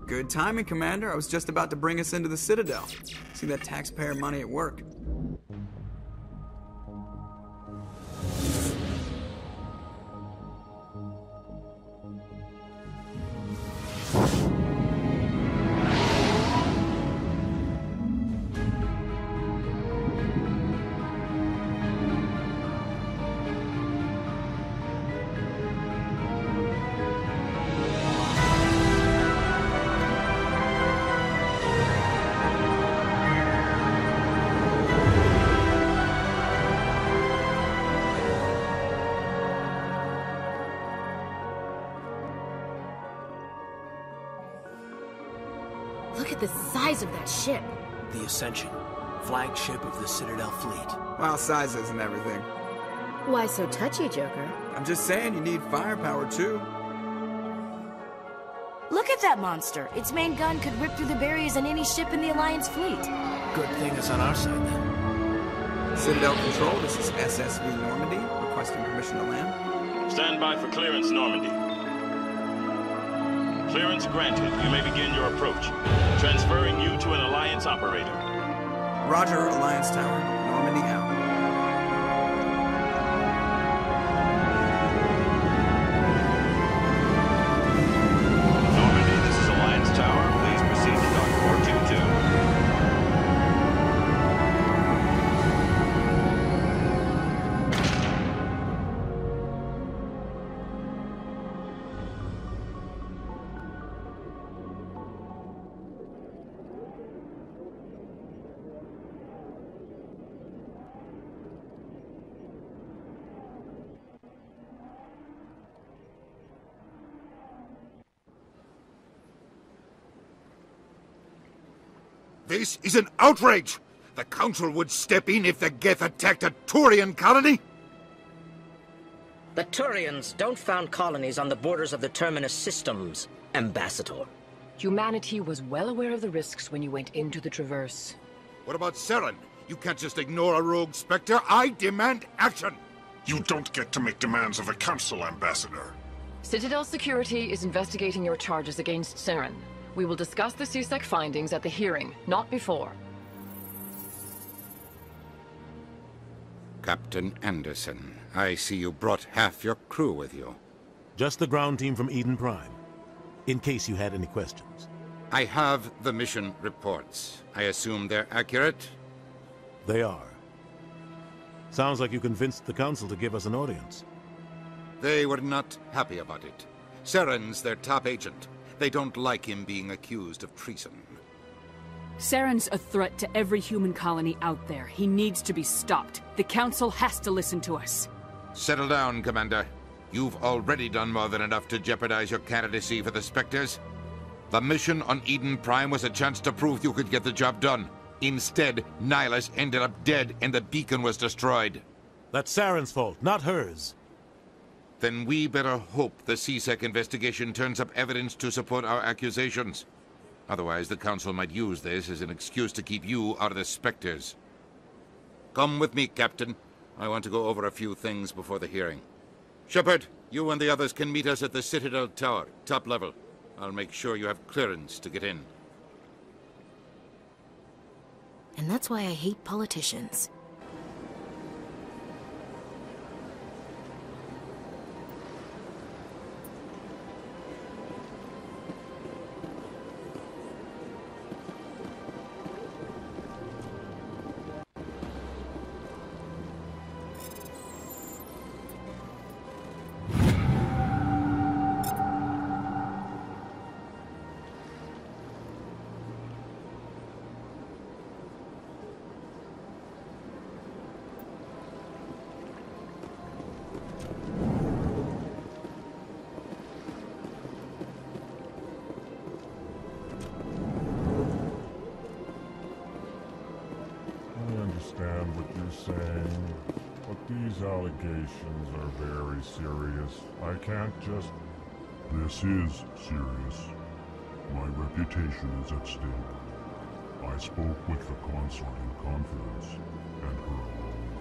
Good timing, Commander. I was just about to bring us into the Citadel. See that taxpayer money at work. Look at the size of that ship. The Ascension, flagship of the Citadel fleet. Well, size isn't everything. Why so touchy, Joker? I'm just saying you need firepower, too. Look at that monster. Its main gun could rip through the barriers in any ship in the Alliance fleet. Good thing it's on our side, then. Citadel Control, this is SSV Normandy, requesting permission to land. Stand by for clearance, Normandy. Clearance granted. You may begin your approach. Transferring you to an Alliance operator. Roger, Alliance Tower. Normandy out. Normandy, this is Alliance Tower. Please proceed to Dock 422. This is an outrage! The Council would step in if the Geth attacked a Turian colony? The Turians don't found colonies on the borders of the Terminus systems, Ambassador. Humanity was well aware of the risks when you went into the Traverse. What about Saren? You can't just ignore a rogue Spectre. I demand action! You don't get to make demands of the Council, Ambassador. Citadel Security is investigating your charges against Saren. We will discuss the CSEC findings at the hearing, not before. Captain Anderson, I see you brought half your crew with you. Just the ground team from Eden Prime, in case you had any questions. I have the mission reports. I assume they're accurate? They are. Sounds like you convinced the Council to give us an audience. They were not happy about it. Saren's their top agent. They don't like him being accused of treason. Saren's a threat to every human colony out there. He needs to be stopped. The Council has to listen to us. Settle down, Commander. You've already done more than enough to jeopardize your candidacy for the Spectres. The mission on Eden Prime was a chance to prove you could get the job done. Instead, Nihilus ended up dead and the beacon was destroyed. That's Saren's fault, not hers. Then we better hope the CSEC investigation turns up evidence to support our accusations. Otherwise, the Council might use this as an excuse to keep you out of the Spectres. Come with me, Captain. I want to go over a few things before the hearing. Shepard, you and the others can meet us at the Citadel Tower, top level. I'll make sure you have clearance to get in. And that's why I hate politicians. Saying, but these allegations are very serious. I can't just... This is serious. My reputation is at stake. I spoke with the consort in confidence, and her alone,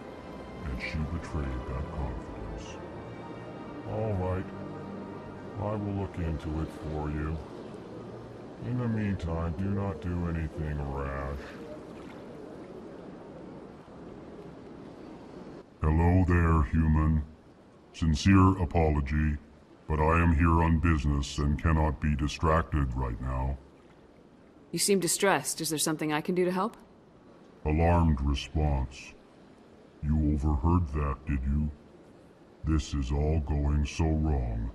and she betrayed that confidence. All right. I will look into it for you. In the meantime, do not do anything rash. Hello there, human. Sincere apology, but I am here on business and cannot be distracted right now. You seem distressed. Is there something I can do to help? Alarmed response. You overheard that, did you? This is all going so wrong,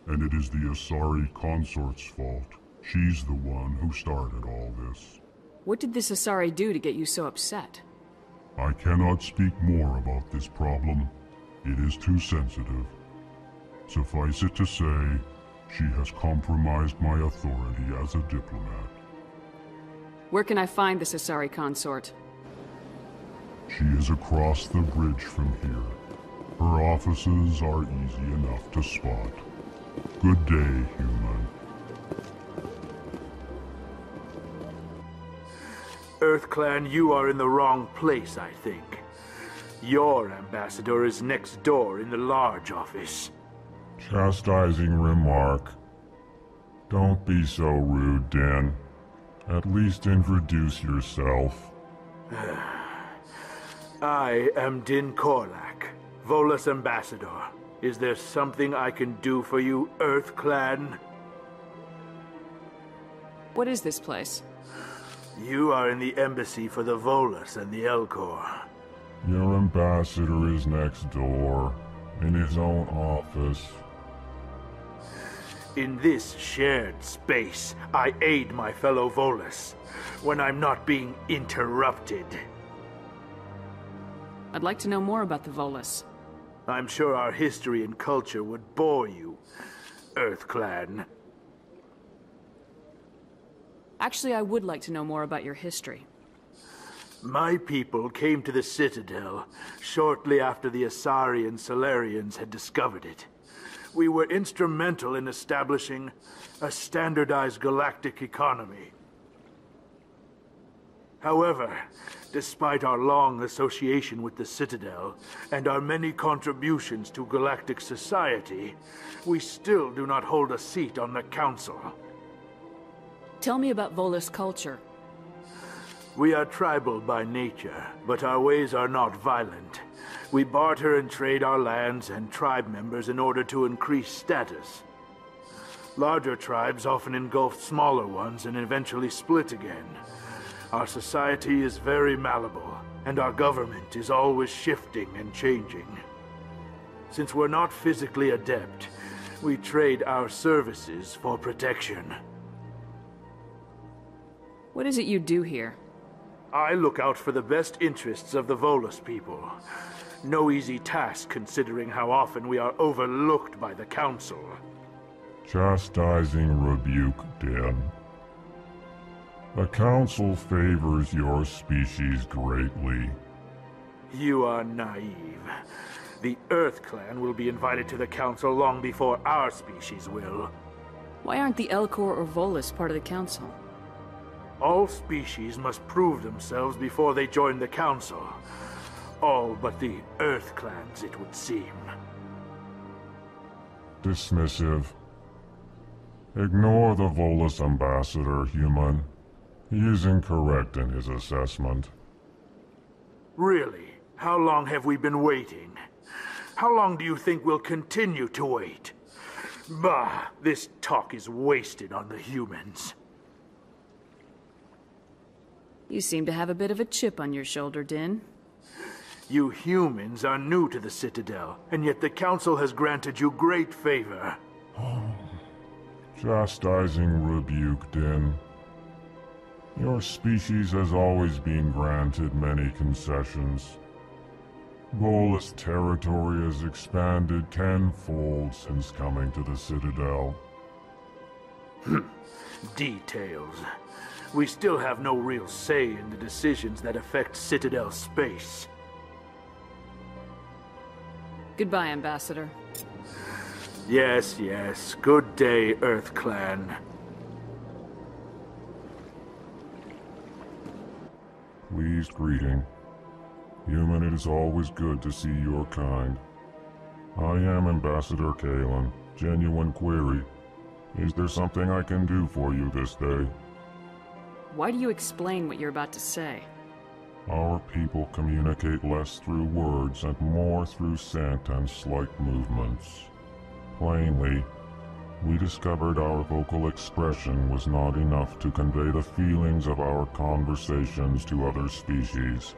and it is the Asari consort's fault. She's the one who started all this. What did this Asari do to get you so upset? I cannot speak more about this problem. It is too sensitive. Suffice it to say, she has compromised my authority as a diplomat. Where can I find this Asari consort? She is across the bridge from here. Her offices are easy enough to spot. Good day, human. EarthClan, you are in the wrong place, I think. Your ambassador is next door in the large office. Chastising remark. Don't be so rude, Din. At least introduce yourself. I am Din Korlak, Volus ambassador. Is there something I can do for you, EarthClan? What is this place? You are in the embassy for the Volus and the Elcor. Your ambassador is next door, in his own office. In this shared space, I aid my fellow Volus when I'm not being interrupted. I'd like to know more about the Volus. I'm sure our history and culture would bore you, EarthClan. Actually, I would like to know more about your history. My people came to the Citadel shortly after the Asari and Salarians had discovered it. We were instrumental in establishing a standardized galactic economy. However, despite our long association with the Citadel and our many contributions to galactic society, we still do not hold a seat on the Council. Tell me about Volus culture. We are tribal by nature, but our ways are not violent. We barter and trade our lands and tribe members in order to increase status. Larger tribes often engulf smaller ones and eventually split again. Our society is very malleable, and our government is always shifting and changing. Since we're not physically adept, we trade our services for protection. What is it you do here? I look out for the best interests of the Volus people. No easy task considering how often we are overlooked by the Council. Chastising rebuke, Din. The Council favors your species greatly. You are naive. The EarthClan will be invited to the Council long before our species will. Why aren't the Elcor or Volus part of the Council? All species must prove themselves before they join the Council. All but the EarthClans, it would seem. Dismissive. Ignore the Volus ambassador, human. He is incorrect in his assessment. Really? How long have we been waiting? How long do you think we'll continue to wait? Bah, this talk is wasted on the humans. You seem to have a bit of a chip on your shoulder, Din. You humans are new to the Citadel, and yet the Council has granted you great favor. Chastising rebuke, Din. Your species has always been granted many concessions. Volus territory has expanded tenfold since coming to the Citadel. Details. We still have no real say in the decisions that affect Citadel space. Goodbye, Ambassador. Yes, yes. Good day, EarthClan. Pleased greeting. Human, it is always good to see your kind. I am Ambassador Kalen. Genuine query. Is there something I can do for you this day? Why do you explain what you're about to say? Our people communicate less through words and more through scent and slight movements. Plainly, we discovered our vocal expression was not enough to convey the feelings of our conversations to other species.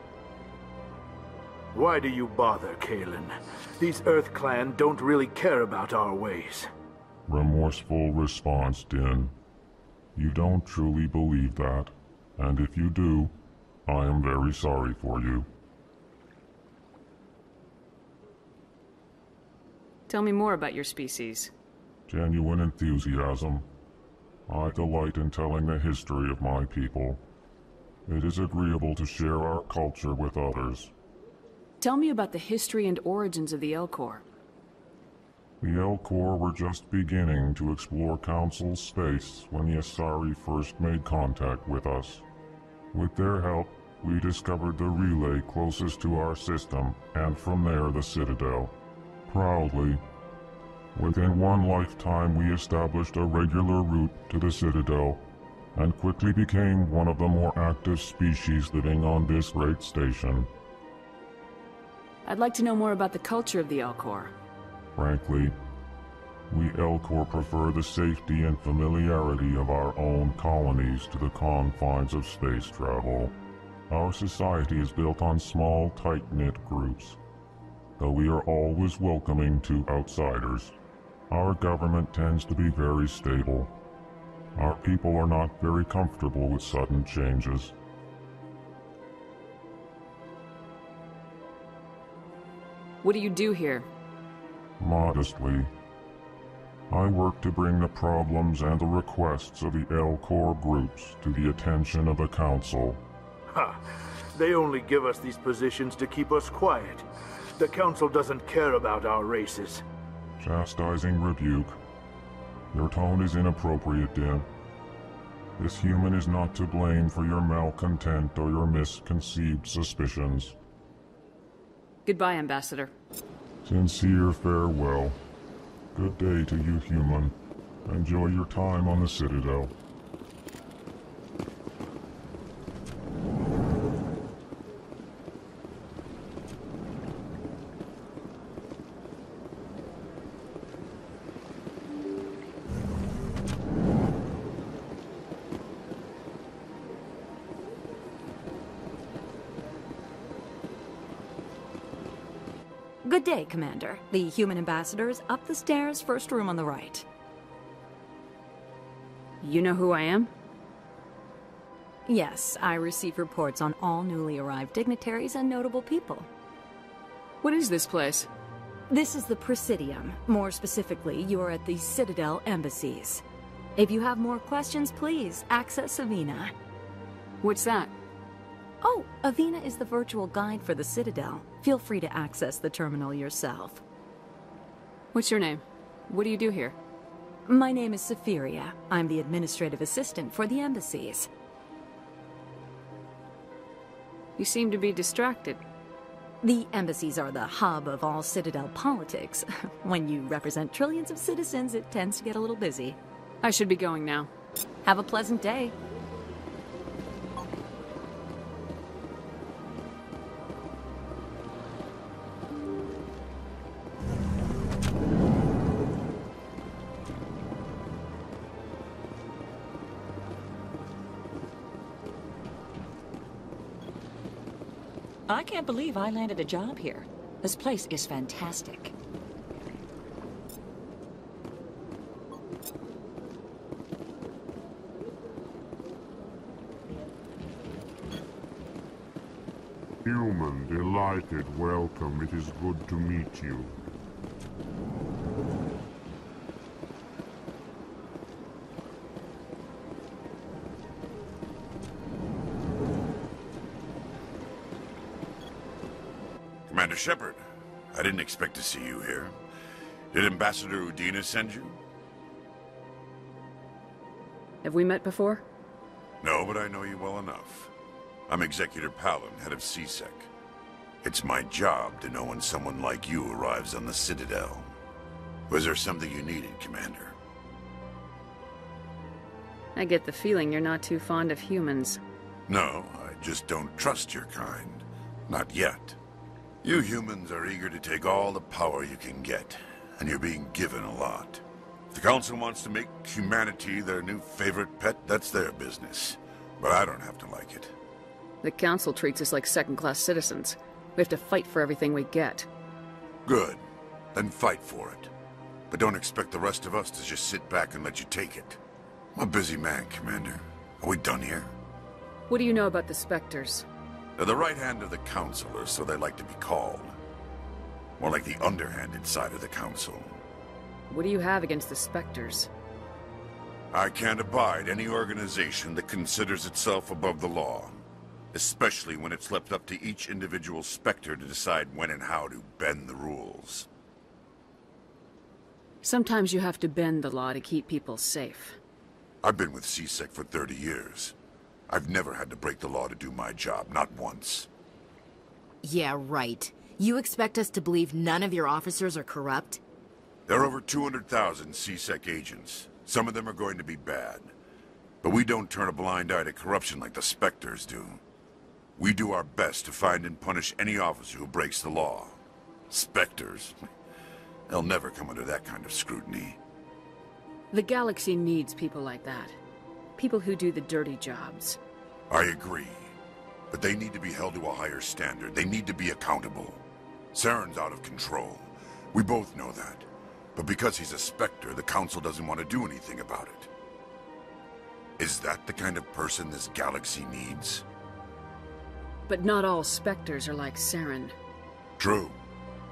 Why do you bother, Kalen? These Earth Clan don't really care about our ways. Remorseful response, Din. You don't truly believe that, and if you do, I am very sorry for you. Tell me more about your species. Genuine enthusiasm. I delight in telling the history of my people. It is agreeable to share our culture with others. Tell me about the history and origins of the Elcor. The Elcor were just beginning to explore Council space when the Asari first made contact with us. With their help, we discovered the relay closest to our system, and from there the Citadel. Proudly, within one lifetime we established a regular route to the Citadel, and quickly became one of the more active species living on this great station. I'd like to know more about the culture of the Elcor. Frankly, we Elcor prefer the safety and familiarity of our own colonies to the confines of space travel. Our society is built on small, tight-knit groups, though we are always welcoming to outsiders. Our government tends to be very stable. Our people are not very comfortable with sudden changes. What do you do here? Modestly, I work to bring the problems and the requests of the Elcor groups to the attention of the Council. Ha! They only give us these positions to keep us quiet. The Council doesn't care about our races. Chastising rebuke. Your tone is inappropriate, Din. This human is not to blame for your malcontent or your misconceived suspicions. Goodbye, Ambassador. Sincere farewell. Good day to you, human. Enjoy your time on the Citadel. Good day, Commander. The human ambassador is up the stairs, first room on the right. You know who I am? Yes, I receive reports on all newly arrived dignitaries and notable people. What is this place? This is the Presidium. More specifically, you are at the Citadel embassies. If you have more questions, please access Avina. What's that? Oh, Avina is the virtual guide for the Citadel. Feel free to access the terminal yourself. What's your name? What do you do here? My name is Safiria. I'm the administrative assistant for the embassies. You seem to be distracted. The embassies are the hub of all Citadel politics. When you represent trillions of citizens, it tends to get a little busy. I should be going now. Have a pleasant day. I can't believe I landed a job here. This place is fantastic. Human, delighted, welcome. It is good to meet you. Commander Shepard, I didn't expect to see you here. Did Ambassador Udina send you? Have we met before? No, but I know you well enough. I'm Executor Palin, head of CSEC. It's my job to know when someone like you arrives on the Citadel. Was there something you needed, Commander? I get the feeling you're not too fond of humans. No, I just don't trust your kind. Not yet. You humans are eager to take all the power you can get, and you're being given a lot. If the Council wants to make humanity their new favorite pet, that's their business. But I don't have to like it. The Council treats us like second-class citizens. We have to fight for everything we get. Good. Then fight for it. But don't expect the rest of us to just sit back and let you take it. I'm a busy man, Commander. Are we done here? What do you know about the Spectres? They're the right hand of the Council, or so they like to be called. More like the underhanded side of the Council. What do you have against the Spectres? I can't abide any organization that considers itself above the law. Especially when it's left up to each individual Spectre to decide when and how to bend the rules. Sometimes you have to bend the law to keep people safe. I've been with C-Sec for 30 years. I've never had to break the law to do my job, not once. Yeah, right. You expect us to believe none of your officers are corrupt? There are over 200,000 C-Sec agents. Some of them are going to be bad. But we don't turn a blind eye to corruption like the Spectres do. We do our best to find and punish any officer who breaks the law. Spectres? They'll never come under that kind of scrutiny. The galaxy needs people like that. People who do the dirty jobs. I agree. But they need to be held to a higher standard. They need to be accountable. Saren's out of control. We both know that. But because he's a Spectre, the Council doesn't want to do anything about it. Is that the kind of person this galaxy needs? But not all Spectres are like Saren. True.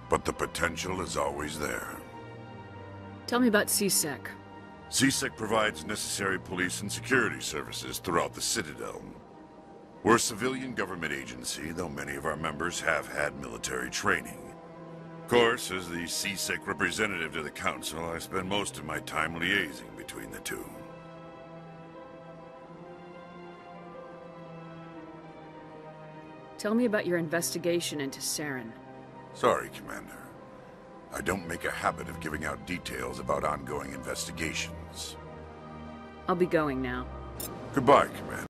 But the potential is always there. Tell me about C-Sec. C-Sec provides necessary police and security services throughout the Citadel. We're a civilian government agency, though many of our members have had military training. Of course, as the C-Sec representative to the Council, I spend most of my time liaising between the two. Tell me about your investigation into Saren. Sorry, Commander. I don't make a habit of giving out details about ongoing investigations. I'll be going now. Goodbye, Commander.